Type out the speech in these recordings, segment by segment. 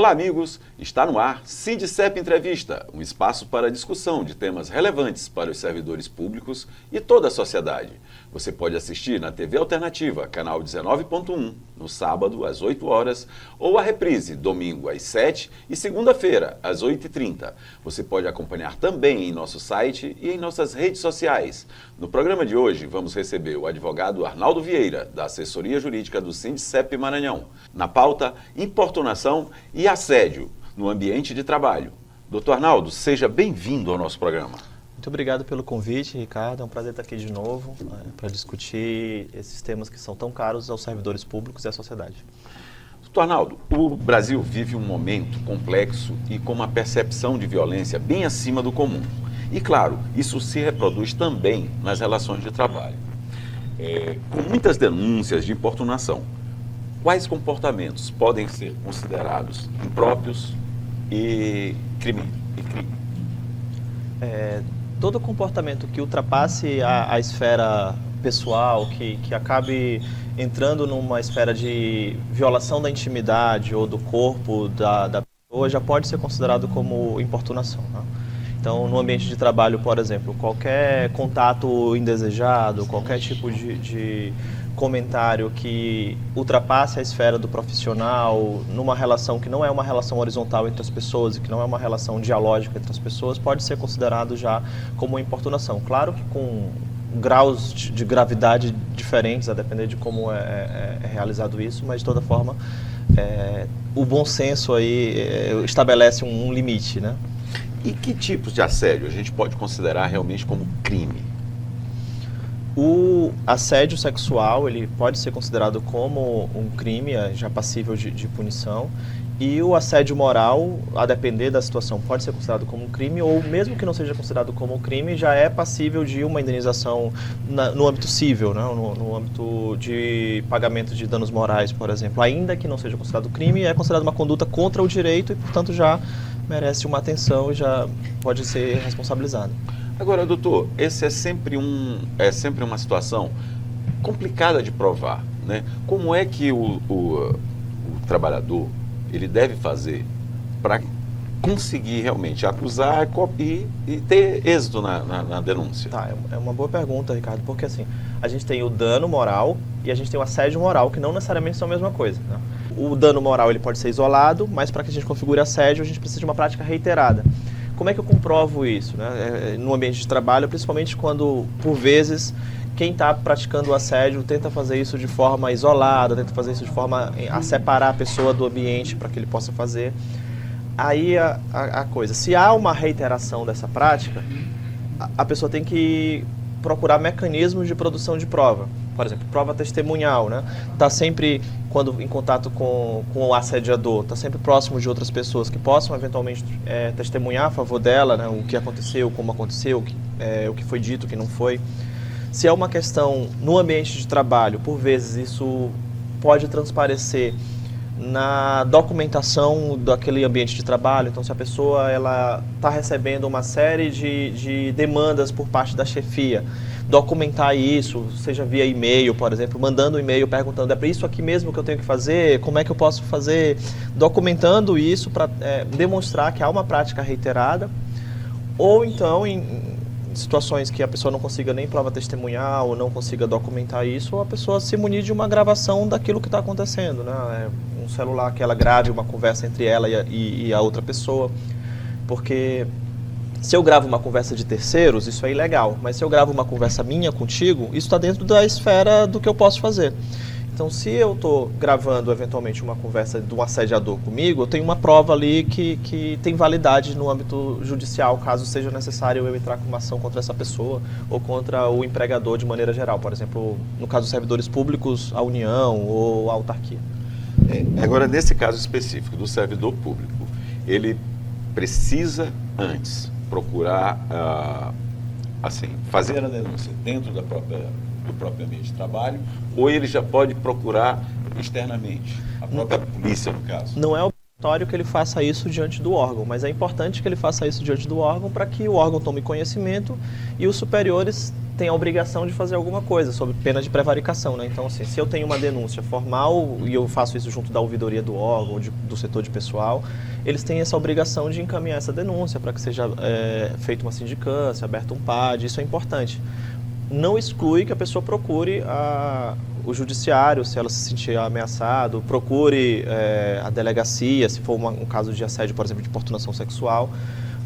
Olá, amigos! Está no ar Sindicep Entrevista, um espaço para discussão de temas relevantes para os servidores públicos e toda a sociedade. Você pode assistir na TV Alternativa, canal 19.1, no sábado às 8 horas, ou a reprise, domingo às 7 e segunda-feira às 8h30. Você pode acompanhar também em nosso site e em nossas redes sociais. No programa de hoje, vamos receber o advogado Arnaldo Vieira, da Assessoria Jurídica do Sindicep Maranhão. Na pauta, importunação e assédio no ambiente de trabalho. Doutor Arnaldo, seja bem-vindo ao nosso programa. Muito obrigado pelo convite, Ricardo. É um prazer estar aqui de novo para discutir esses temas que são tão caros aos servidores públicos e à sociedade. Doutor Arnaldo, o Brasil vive um momento complexo e com uma percepção de violência bem acima do comum. E, claro, isso se reproduz também nas relações de trabalho. Com muitas denúncias de importunação, quais comportamentos podem ser considerados impróprios e crime? Todo comportamento que ultrapasse a esfera pessoal, que acabe entrando numa esfera de violação da intimidade ou do corpo da pessoa, já pode ser considerado como importunação, né? Então, no ambiente de trabalho, por exemplo, qualquer contato indesejado, qualquer tipo de comentário que ultrapasse a esfera do profissional, numa relação que não é uma relação horizontal entre as pessoas e que não é uma relação dialógica entre as pessoas, pode ser considerado já como importunação. Claro que com graus de gravidade diferentes, a depender de como é realizado isso, mas de toda forma, o bom senso aí estabelece um limite, né? E que tipos de assédio a gente pode considerar realmente como crime? O assédio sexual, ele pode ser considerado como um crime, já passível de punição, e o assédio moral, a depender da situação, pode ser considerado como um crime, ou mesmo que não seja considerado como um crime, já é passível de uma indenização no âmbito civil, né? No âmbito de pagamento de danos morais, por exemplo. Ainda que não seja considerado crime, é considerado uma conduta contra o direito e, portanto, já merece uma atenção e já pode ser responsabilizado. Agora, doutor, esse é sempre uma situação complicada de provar, né? Como é que o trabalhador ele deve fazer para conseguir realmente acusar e ter êxito na denúncia? Tá, é uma boa pergunta, Ricardo, porque assim, a gente tem o dano moral e a gente tem o assédio moral, que não necessariamente são a mesma coisa, né? O dano moral ele pode ser isolado, mas para que a gente configure assédio, a gente precisa de uma prática reiterada. Como é que eu comprovo isso, né? No ambiente de trabalho, principalmente quando, por vezes, quem está praticando o assédio tenta fazer isso de forma isolada, tenta fazer isso de forma a separar a pessoa do ambiente para que ele possa fazer. Aí a coisa, se há uma reiteração dessa prática, a pessoa tem que procurar mecanismos de produção de prova. Por exemplo, prova testemunhal, né? Está sempre, quando em contato com o assediador, está sempre próximo de outras pessoas que possam eventualmente testemunhar a favor dela, né? O que aconteceu, como aconteceu, o que foi dito, o que não foi. Se é uma questão no ambiente de trabalho, por vezes isso pode transparecer na documentação daquele ambiente de trabalho. Então, se a pessoa está recebendo uma série de demandas por parte da chefia, documentar isso, seja via e-mail, por exemplo, mandando um e-mail perguntando, é para isso aqui mesmo que eu tenho que fazer? Como é que eu posso fazer? Documentando isso para demonstrar que há uma prática reiterada. Ou então, em situações que a pessoa não consiga nem prova testemunhal ou não consiga documentar isso, a pessoa se munir de uma gravação daquilo que está acontecendo, né? Um celular que ela grave uma conversa entre ela e a outra pessoa, porque se eu gravo uma conversa de terceiros, isso é ilegal, mas se eu gravo uma conversa minha contigo, isso está dentro da esfera do que eu posso fazer. Então, se eu estou gravando, eventualmente, uma conversa de um assediador comigo, eu tenho uma prova ali que tem validade no âmbito judicial, caso seja necessário eu entrar com uma ação contra essa pessoa ou contra o empregador de maneira geral. Por exemplo, no caso dos servidores públicos, a União ou a autarquia. Agora, nesse caso específico do servidor público, ele precisa antes procurar fazer a denúncia dentro do próprio ambiente de trabalho, ou ele já pode procurar externamente, a própria polícia, no caso? Não é obrigatório que ele faça isso diante do órgão, mas é importante que ele faça isso diante do órgão para que o órgão tome conhecimento e os superiores tem a obrigação de fazer alguma coisa, sob pena de prevaricação, né? Então, assim, se eu tenho uma denúncia formal e eu faço isso junto da ouvidoria do órgão ou do setor de pessoal, eles têm essa obrigação de encaminhar essa denúncia para que seja feita uma sindicância, aberto um PAD, isso é importante. Não exclui que a pessoa procure o judiciário, se ela se sentir ameaçada, procure a delegacia, se for um caso de assédio, por exemplo, de importunação sexual.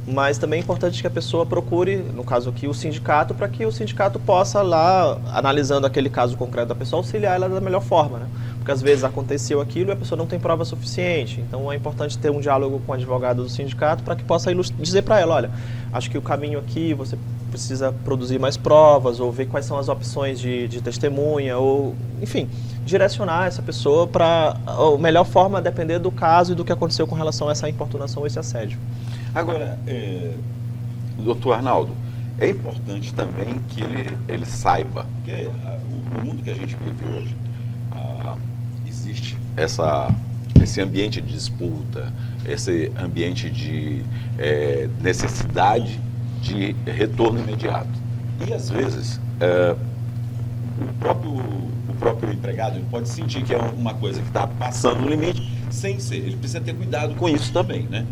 Mas também é importante que a pessoa procure, no caso aqui, o sindicato, para que o sindicato possa lá, analisando aquele caso concreto da pessoa, auxiliar ela da melhor forma, né? Porque às vezes aconteceu aquilo e a pessoa não tem prova suficiente. Então é importante ter um diálogo com o advogado do sindicato para que possa dizer para ela, olha, acho que o caminho aqui, você precisa produzir mais provas, ou ver quais são as opções de testemunha, ou, enfim, direcionar essa pessoa para a melhor forma, a depender do caso e do que aconteceu com relação a essa importunação ou esse assédio. Agora, doutor Arnaldo, é importante também que ele saiba que o mundo que a gente vive hoje, existe esse ambiente de disputa, esse ambiente de necessidade de retorno imediato. E, às vezes, o próprio empregado ele pode sentir que é uma coisa que está passando o limite sem ser. Ele precisa ter cuidado com isso também, né?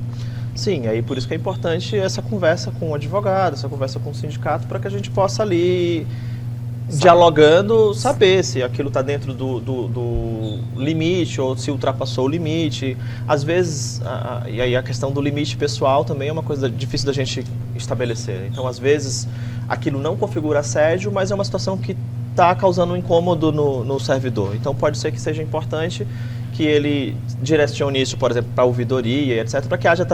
Sim, aí por isso que é importante essa conversa com o advogado, essa conversa com o sindicato, para que a gente possa ali, dialogando, saber se aquilo está dentro do limite ou se ultrapassou o limite. Às vezes, e aí a questão do limite pessoal também é uma coisa difícil da gente estabelecer. Então, às vezes, aquilo não configura assédio, mas é uma situação que está causando um incômodo no servidor. Então, pode ser que seja importante que ele direcione isso, por exemplo, para a ouvidoria, etc., para que haja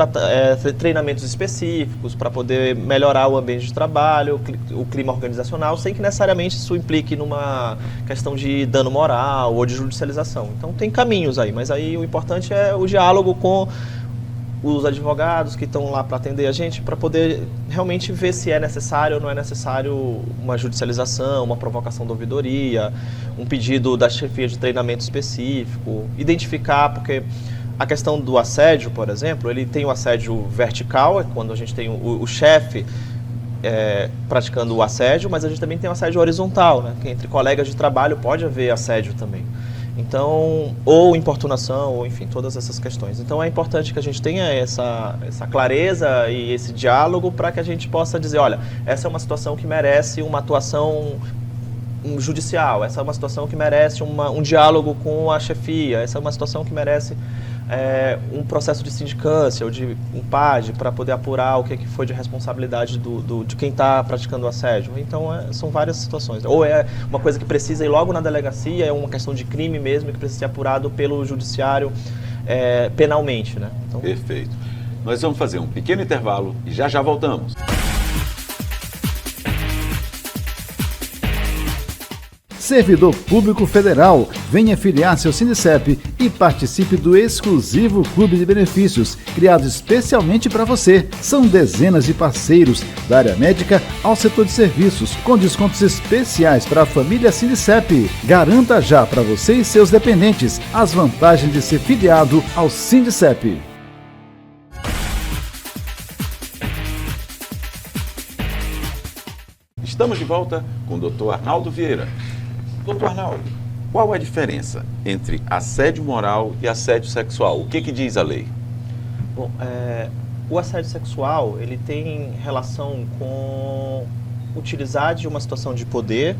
treinamentos específicos, para poder melhorar o ambiente de trabalho, o clima organizacional, sem que necessariamente isso implique numa questão de dano moral ou de judicialização. Então, tem caminhos aí, mas aí o importante é o diálogo com os advogados que estão lá para atender a gente, para poder realmente ver se é necessário ou não é necessário uma judicialização, uma provocação da ouvidoria, um pedido da chefia de treinamento específico, identificar, porque a questão do assédio, por exemplo, ele tem o assédio vertical, é quando a gente tem o chefe praticando o assédio, mas a gente também tem o assédio horizontal, né? Que entre colegas de trabalho pode haver assédio também. Então, ou importunação, ou enfim, todas essas questões. Então é importante que a gente tenha essa clareza e esse diálogo para que a gente possa dizer, olha, essa é uma situação que merece uma atuação judicial, essa é uma situação que merece um diálogo com a chefia, essa é uma situação que merece um processo de sindicância ou de um PAD para poder apurar o que foi de responsabilidade de quem está praticando o assédio. Então, são várias situações. Ou é uma coisa que precisa ir logo na delegacia, é uma questão de crime mesmo, que precisa ser apurado pelo judiciário penalmente, né? Então... Perfeito. Nós vamos fazer um pequeno intervalo e já voltamos. Servidor Público Federal, venha filiar-se ao Sindicep e participe do exclusivo Clube de Benefícios, criado especialmente para você. São dezenas de parceiros, da área médica ao setor de serviços, com descontos especiais para a família Sindicep. Garanta já para você e seus dependentes as vantagens de ser filiado ao Sindicep. Estamos de volta com o Dr. Arnaldo Vieira. Doutor Arnaldo, qual a diferença entre assédio moral e assédio sexual? O que diz a lei? Bom, o assédio sexual, ele tem relação com utilizar de uma situação de poder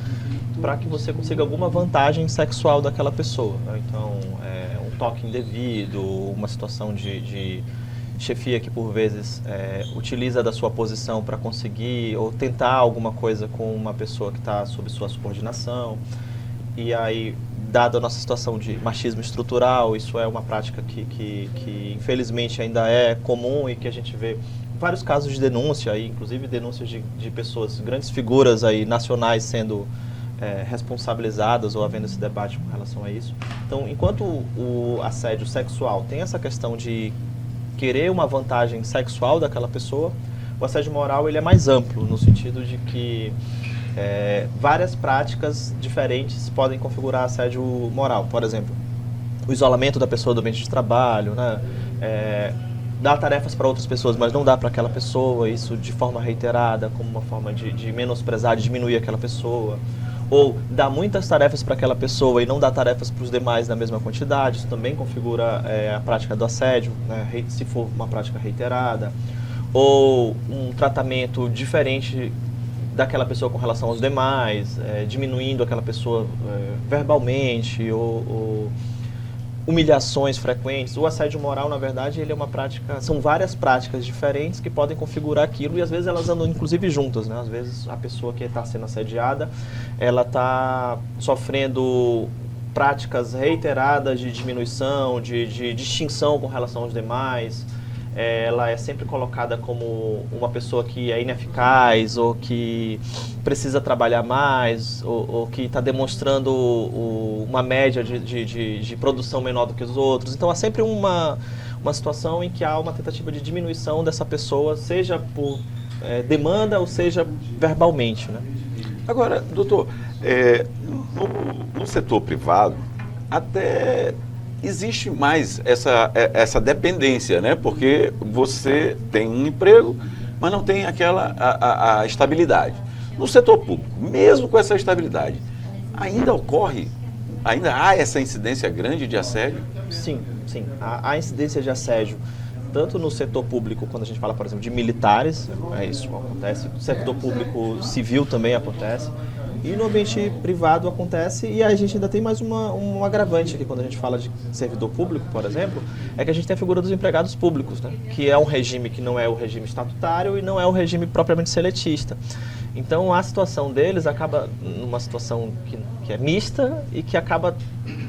para que você consiga alguma vantagem sexual daquela pessoa, né? Então, um toque indevido, uma situação de chefia que, por vezes, utiliza da sua posição para conseguir ou tentar alguma coisa com uma pessoa que está sob sua subordinação. E aí, dada a nossa situação de machismo estrutural, isso é uma prática que infelizmente ainda é comum e que a gente vê vários casos de denúncia, aí, inclusive denúncias de pessoas, grandes figuras aí, nacionais sendo responsabilizadas ou havendo esse debate com relação a isso. Então, enquanto o assédio sexual tem essa questão de querer uma vantagem sexual daquela pessoa, o assédio moral ele é mais amplo, no sentido de que várias práticas diferentes podem configurar assédio moral. Por exemplo, o isolamento da pessoa do ambiente de trabalho, né? dá tarefas para outras pessoas, mas não dá para aquela pessoa, isso de forma reiterada, como uma forma de menosprezar, de diminuir aquela pessoa. Ou dá muitas tarefas para aquela pessoa e não dá tarefas para os demais na mesma quantidade, isso também configura a prática do assédio, né, se for uma prática reiterada. Ou um tratamento diferente daquela pessoa com relação aos demais, diminuindo aquela pessoa verbalmente, ou humilhações frequentes. O assédio moral, na verdade, ele é uma prática, são várias práticas diferentes que podem configurar aquilo e às vezes elas andam inclusive juntas, né? Às vezes a pessoa que está sendo assediada, ela está sofrendo práticas reiteradas de diminuição, de distinção com relação aos demais. Ela é sempre colocada como uma pessoa que é ineficaz ou que precisa trabalhar mais ou que está demonstrando uma média de produção menor do que os outros. Então há sempre uma situação em que há uma tentativa de diminuição dessa pessoa, seja por demanda ou seja verbalmente, né? Agora, doutor, no setor privado, até existe mais essa dependência, né? Porque você tem um emprego, mas não tem a estabilidade. No setor público, mesmo com essa estabilidade, ainda há essa incidência grande de assédio? Sim. Há incidência de assédio, tanto no setor público, quando a gente fala, por exemplo, de militares, isso acontece, no setor público civil também acontece, e no ambiente privado acontece, e a gente ainda tem mais um agravante aqui quando a gente fala de servidor público, por exemplo, é que a gente tem a figura dos empregados públicos, né? Que é um regime que não é o regime estatutário e não é o regime propriamente seletista. Então a situação deles acaba numa situação que é mista e que acaba,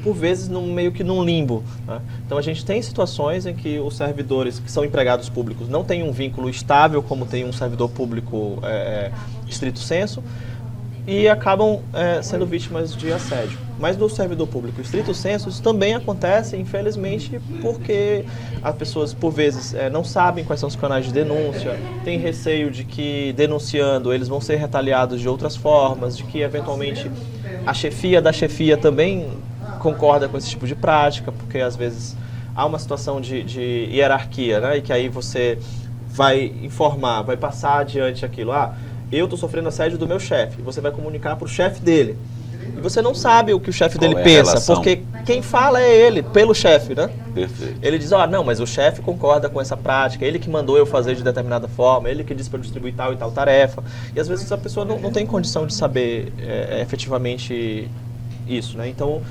por vezes, meio que num limbo, né? Então a gente tem situações em que os servidores que são empregados públicos não têm um vínculo estável como tem um servidor público estrito sensu, e acabam sendo vítimas de assédio. Mas no servidor público estrito sensu, isso também acontece, infelizmente, porque as pessoas, por vezes, não sabem quais são os canais de denúncia, têm receio de que, denunciando, eles vão ser retaliados de outras formas, de que, eventualmente, a chefia da chefia também concorda com esse tipo de prática, porque, às vezes, há uma situação de hierarquia, né? E que aí você vai informar, vai passar adiante aquilo. Eu estou sofrendo assédio do meu chefe. Você vai comunicar para o chefe dele. E você não sabe o que o chefe dele pensa, porque quem fala é ele, pelo chefe, né? Perfeito. Ele diz, não, mas o chefe concorda com essa prática, ele que mandou eu fazer de determinada forma, ele que disse para eu distribuir tal e tal tarefa. E às vezes a pessoa não tem condição de saber efetivamente isso, né? Então,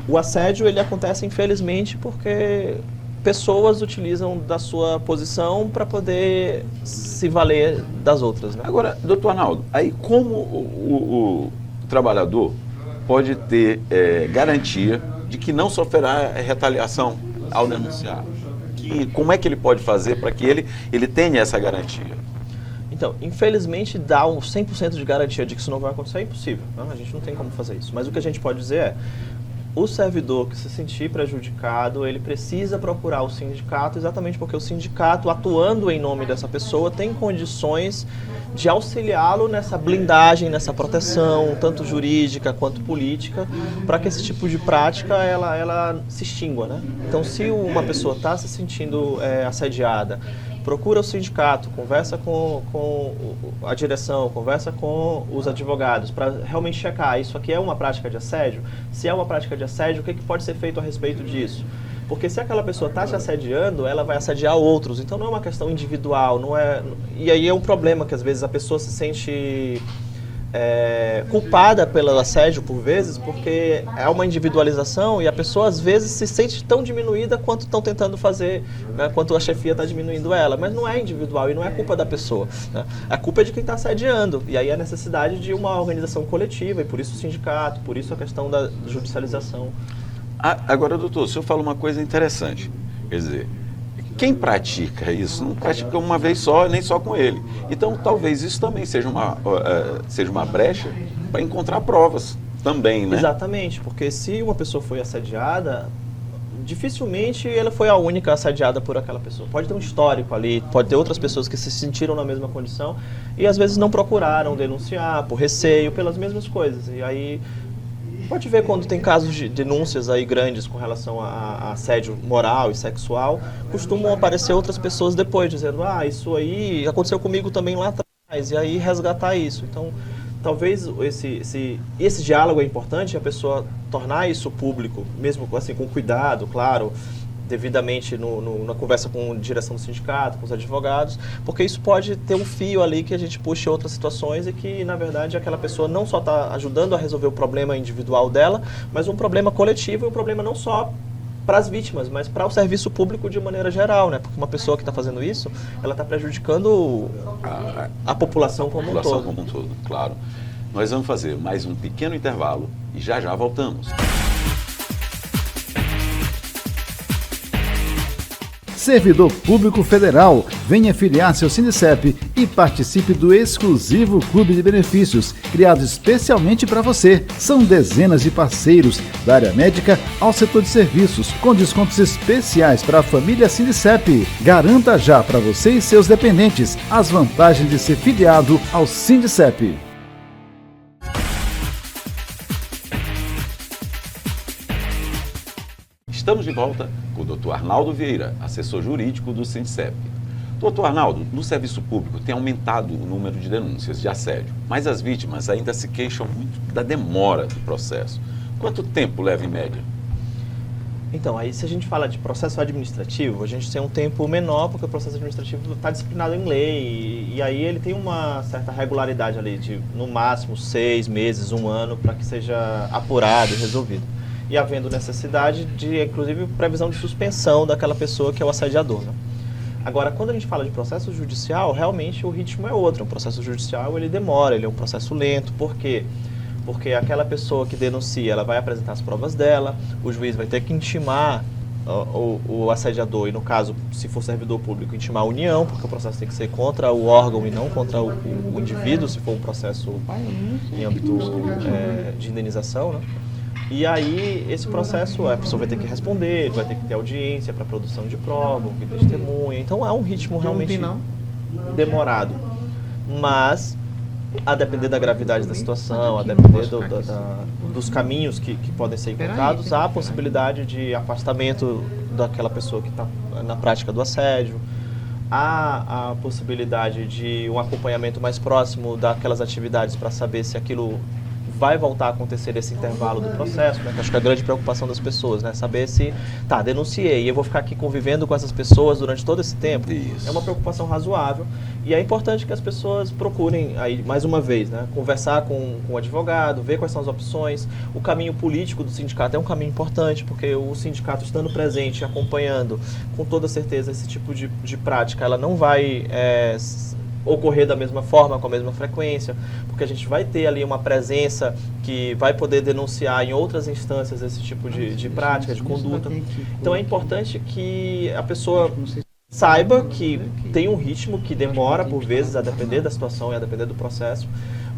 o assédio, ele acontece, infelizmente, porque pessoas utilizam da sua posição para poder se valer das outras, né? Agora, doutor Arnaldo, aí como o trabalhador pode ter garantia de que não sofrerá retaliação ao denunciar? Como é que ele pode fazer para que ele tenha essa garantia? Então, infelizmente, dar um 100% de garantia de que isso não vai acontecer é impossível, né? A gente não tem como fazer isso. Mas o que a gente pode dizer é, o servidor que se sentir prejudicado, ele precisa procurar o sindicato, exatamente porque o sindicato, atuando em nome dessa pessoa, tem condições de auxiliá-lo nessa blindagem, nessa proteção, tanto jurídica quanto política, para que esse tipo de prática ela se extingua, né? Então, se uma pessoa está se sentindo assediada, procura o sindicato, conversa com a direção, conversa com os advogados para realmente checar, isso aqui é uma prática de assédio? Se é uma prática de assédio, o que pode ser feito a respeito disso? Porque se aquela pessoa está te assediando, ela vai assediar outros, então não é uma questão individual, não é... E aí é um problema que às vezes a pessoa se sente culpada pelo assédio por vezes, porque é uma individualização e a pessoa às vezes se sente tão diminuída quanto estão tentando fazer, né, quanto a chefia está diminuindo ela, mas não é individual e não é culpa da pessoa, né? A culpa é de quem está assediando, e aí a necessidade de uma organização coletiva, e por isso o sindicato, por isso a questão da judicialização. Agora, doutor, o senhor fala uma coisa interessante, quer dizer, quem pratica isso não pratica uma vez só, nem só com ele. Então, talvez isso também seja uma brecha para encontrar provas também, né? Exatamente, porque se uma pessoa foi assediada, dificilmente ela foi a única assediada por aquela pessoa. Pode ter um histórico ali, pode ter outras pessoas que se sentiram na mesma condição e às vezes não procuraram denunciar por receio, pelas mesmas coisas. E aí pode ver quando tem casos de denúncias aí grandes com relação a assédio moral e sexual, costumam aparecer outras pessoas depois dizendo, isso aí aconteceu comigo também lá atrás, e aí resgatar isso. Então, talvez esse diálogo é importante, a pessoa tornar isso público, mesmo assim com cuidado, claro, devidamente na conversa com a direção do sindicato, com os advogados, porque isso pode ter um fio ali que a gente puxe outras situações e que, na verdade, aquela pessoa não só está ajudando a resolver o problema individual dela, mas um problema coletivo e um problema não só para as vítimas, mas para o serviço público de maneira geral, né? Porque uma pessoa que está fazendo isso, ela está prejudicando a população como um todo. Como um todo, claro. Nós vamos fazer mais um pequeno intervalo e já voltamos. Servidor Público Federal, venha filiar-se ao Sindicep e participe do exclusivo Clube de Benefícios, criado especialmente para você. São dezenas de parceiros, da área médica ao setor de serviços, com descontos especiais para a família Sindicep. Garanta já para você e seus dependentes as vantagens de ser filiado ao Sindicep. Estamos de volta com o Dr. Arnaldo Vieira, assessor jurídico do Sindicep. Dr. Arnaldo, no serviço público tem aumentado o número de denúncias de assédio, mas as vítimas ainda se queixam muito da demora do processo. Quanto tempo leva em média? Então, aí se a gente fala de processo administrativo, a gente tem um tempo menor, porque o processo administrativo está disciplinado em lei, e aí ele tem uma certa regularidade ali, de no máximo 6 meses, 1 ano, para que seja apurado e resolvido. E havendo necessidade de, inclusive, previsão de suspensão daquela pessoa que é o assediador, né? Agora, quando a gente fala de processo judicial, realmente o ritmo é outro. O processo judicial, ele demora, ele é um processo lento. Por quê? Porque aquela pessoa que denuncia, ela vai apresentar as provas dela, o juiz vai ter que intimar o assediador, e no caso, se for servidor público, intimar a união, porque o processo tem que ser contra o órgão e não contra o indivíduo, se for um processo em âmbito de indenização, né? E aí, esse processo, a pessoa vai ter que responder, vai ter que ter audiência para produção de prova, ouvir testemunha. Então, é um ritmo realmente demorado. Mas, a depender da gravidade da situação, a depender dos caminhos que podem ser encontrados, há a possibilidade de afastamento daquela pessoa que está na prática do assédio. Há a possibilidade de um acompanhamento mais próximo daquelas atividades para saber se aquilo vai voltar a acontecer esse intervalo do processo, né? Que acho que é a grande preocupação das pessoas, né? Saber se, denunciei e eu vou ficar aqui convivendo com essas pessoas durante todo esse tempo. Isso. É uma preocupação razoável e é importante que as pessoas procurem, aí, mais uma vez, né? Conversar com o advogado, ver quais são as opções. O caminho político do sindicato é um caminho importante, porque o sindicato estando presente, acompanhando, com toda certeza, esse tipo de prática, ela não vai ocorrer da mesma forma, com a mesma frequência, porque a gente vai ter ali uma presença que vai poder denunciar em outras instâncias esse tipo de prática, de conduta. Então é importante que a pessoa saiba que tem um ritmo que demora, por vezes, a depender da situação e a depender do processo,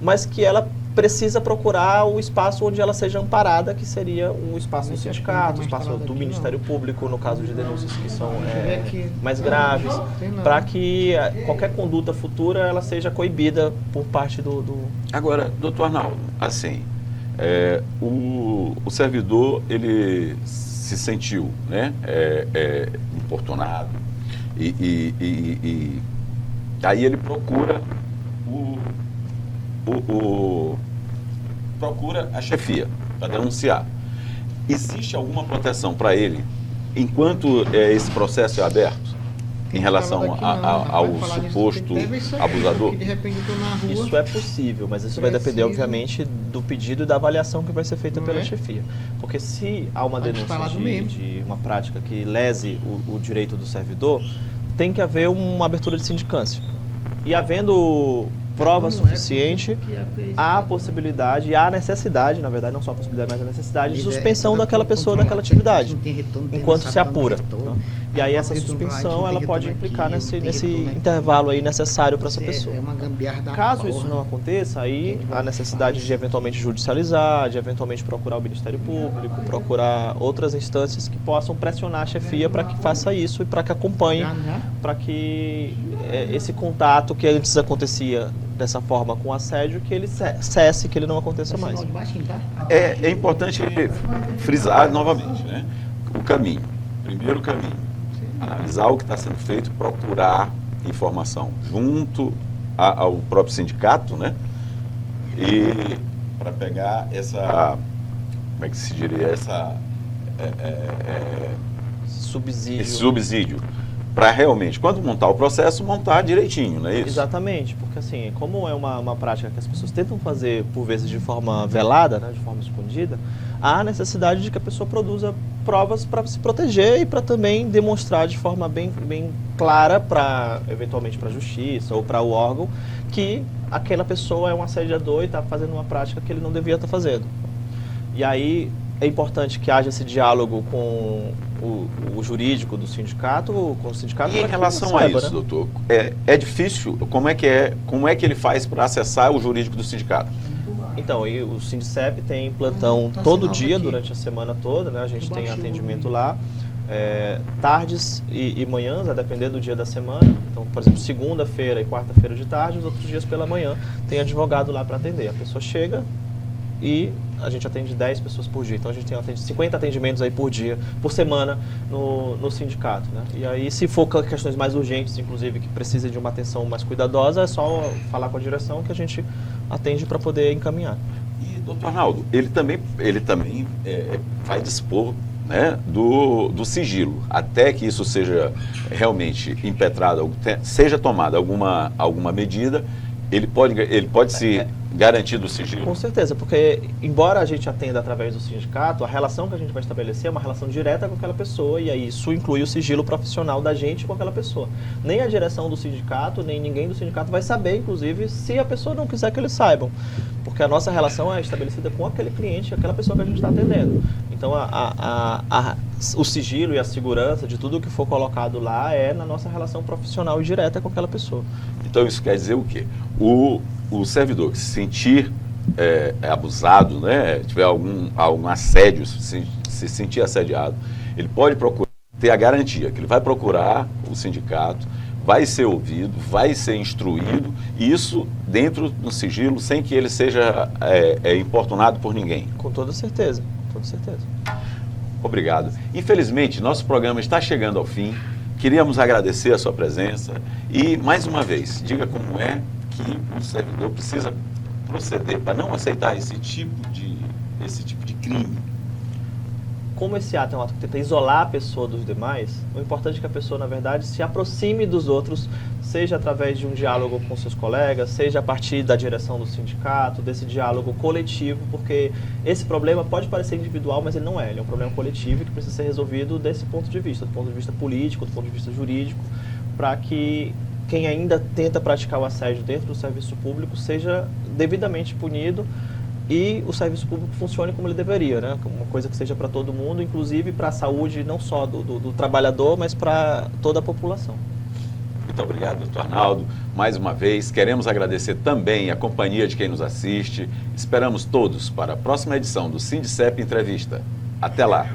mas que ela precisa procurar o espaço onde ela seja amparada, que seria o espaço do sindicato, o espaço do Ministério Público, no caso de denúncias que são mais graves, para que qualquer conduta futura ela seja coibida por parte do... Agora, doutor Arnaldo, assim, o servidor, ele se sentiu, né, importunado, e aí ele procura procura a chefia para denunciar. Existe alguma proteção para ele enquanto esse processo é aberto em relação ao suposto abusador? Isso é possível, mas isso vai depender, obviamente, do pedido e da avaliação que vai ser feita pela chefia. Porque se há uma denúncia de uma prática que lese o direito do servidor, tem que haver uma abertura de sindicância. E havendo prova suficiente, há a possibilidade, há a necessidade, na verdade, não só a possibilidade, mas a necessidade de suspensão daquela pessoa daquela atividade, enquanto se apura. E aí essa suspensão ela pode implicar nesse intervalo aí necessário para essa pessoa. É uma gambiarra da Caso porra. isso não aconteça, aí há necessidade de eventualmente judicializar, de eventualmente procurar o Ministério Público, procurar outras instâncias que possam pressionar a chefia para que faça isso e para que acompanhe, para que esse contato que antes acontecia dessa forma com assédio, que ele cesse, que ele não aconteça mais. É importante frisar novamente, né? O caminho. Primeiro caminho. Analisar o que está sendo feito, procurar informação junto ao próprio sindicato, né? E para pegar essa, como é que se diria, Subsídio. esse subsídio. Para realmente, quando montar o processo, montar direitinho, não é isso? Exatamente, porque assim, como é uma prática que as pessoas tentam fazer, por vezes, de forma velada, né, de forma escondida, há necessidade de que a pessoa produza provas para se proteger e para também demonstrar de forma bem clara, eventualmente para a justiça ou para o órgão, que aquela pessoa é um assediador e está fazendo uma prática que ele não devia estar fazendo. E aí é importante que haja esse diálogo com o jurídico do sindicato, com o sindicato. E em relação a isso, doutor, é difícil? Como é que ele faz para acessar o jurídico do sindicato? Então, e o Sindicep tem plantão todo dia, durante a semana toda, né? A gente tem atendimento lá, tardes e manhãs, a depender do dia da semana. Então, por exemplo, segunda-feira e quarta-feira de tarde, os outros dias pela manhã, tem advogado lá para atender. A pessoa chega e a gente atende 10 pessoas por dia. Então, a gente tem 50 atendimentos aí por dia, por semana, no sindicato, né? E aí, se for questões mais urgentes, inclusive, que precisem de uma atenção mais cuidadosa, é só falar com a direção que a gente atende para poder encaminhar. E, doutor Arnaldo, ele também vai dispor, né, do sigilo, até que isso seja realmente impetrado, seja tomada alguma medida, ele pode se garantir do sigilo? Com certeza, porque embora a gente atenda através do sindicato, a relação que a gente vai estabelecer é uma relação direta com aquela pessoa, e aí isso inclui o sigilo profissional da gente com aquela pessoa. Nem a direção do sindicato, nem ninguém do sindicato vai saber, inclusive, se a pessoa não quiser que eles saibam, porque a nossa relação é estabelecida com aquele cliente, aquela pessoa que a gente está atendendo. Então, o sigilo e a segurança de tudo que for colocado lá é na nossa relação profissional e direta com aquela pessoa. Então, isso quer dizer o quê? O servidor que se sentir abusado, né, tiver algum assédio, se sentir assediado, ele pode ter a garantia que ele vai procurar o sindicato, vai ser ouvido, vai ser instruído, e isso dentro do sigilo, sem que ele seja importunado por ninguém. Com toda certeza, com toda certeza. Obrigado. Infelizmente, nosso programa está chegando ao fim. Queríamos agradecer a sua presença e, mais uma vez, diga como é que o servidor precisa proceder para não aceitar esse tipo de crime. Como esse ato é um ato que tenta isolar a pessoa dos demais, o importante é que a pessoa, na verdade, se aproxime dos outros, seja através de um diálogo com seus colegas, seja a partir da direção do sindicato, desse diálogo coletivo, porque esse problema pode parecer individual, mas ele não é. Ele é um problema coletivo que precisa ser resolvido desse ponto de vista, do ponto de vista político, do ponto de vista jurídico, para que quem ainda tenta praticar o assédio dentro do serviço público seja devidamente punido e o serviço público funcione como ele deveria, né? Uma coisa que seja para todo mundo, inclusive para a saúde não só do trabalhador, mas para toda a população. Muito obrigado, doutor Arnaldo. Mais uma vez, queremos agradecer também a companhia de quem nos assiste. Esperamos todos para a próxima edição do Sindicep Entrevista. Até lá!